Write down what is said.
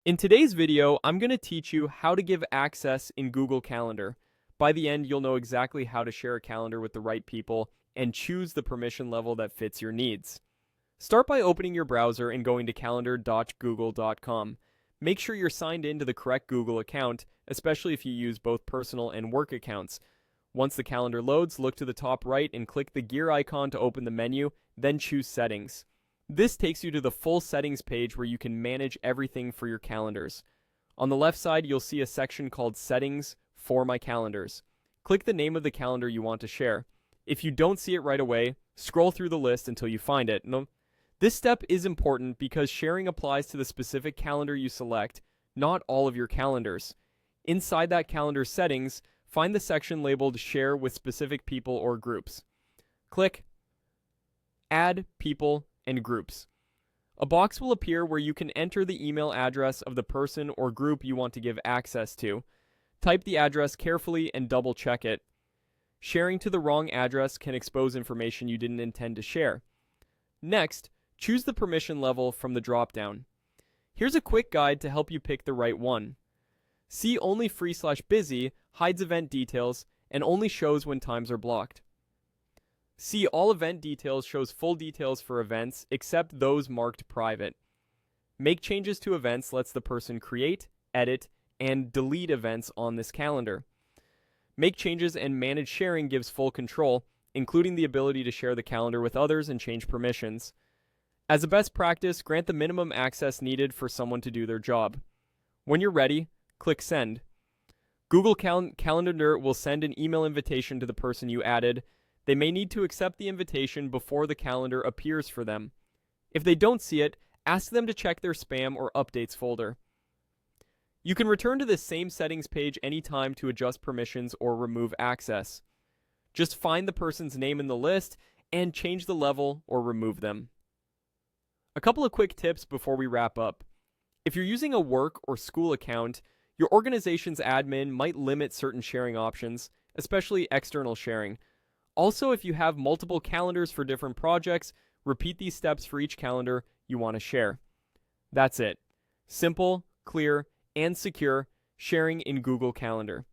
In today's video, I'm going to teach you how to give access in Google Calendar. By the end, you'll know exactly how to share a calendar with the right people and choose the permission level that fits your needs. Start by opening your browser and going to calendar.google.com. Make sure you're signed in to the correct Google account, especially if you use both personal and work accounts. Once the calendar loads, look to the top right and click the gear icon to open the menu, then choose Settings. This takes you to the full settings page where you can manage everything for your calendars. On the left side, you'll see a section called Settings for My Calendars. Click the name of the calendar you want to share. If you don't see it right away, scroll through the list until you find it. This step is important because sharing applies to the specific calendar you select, not all of your calendars. Inside that calendar settings, find the section labeled Share with Specific People or Groups. Click Add People and Groups. A box will appear where you can enter the email address of the person or group you want to give access to. Type the address carefully and double check it. Sharing to the wrong address can expose information you didn't intend to share. Next, choose the permission level from the drop-down. Here's a quick guide to help you pick the right one. See Only Free/Busy hides event details and only shows when times are blocked. See All Event Details shows full details for events except those marked private. Make Changes to Events lets the person create, edit, and delete events on this calendar. Make Changes and Manage Sharing gives full control, including the ability to share the calendar with others and change permissions. As a best practice, grant the minimum access needed for someone to do their job. When you're ready, click Send. Google Calendar will send an email invitation to the person you added. They may need to accept the invitation before the calendar appears for them. If they don't see it, ask them to check their spam or updates folder. You can return to this same settings page anytime to adjust permissions or remove access. Just find the person's name in the list and change the level or remove them. A couple of quick tips before we wrap up. If you're using a work or school account, your organization's admin might limit certain sharing options, especially external sharing. Also, if you have multiple calendars for different projects, repeat these steps for each calendar you want to share. That's it. Simple, clear, and secure sharing in Google Calendar.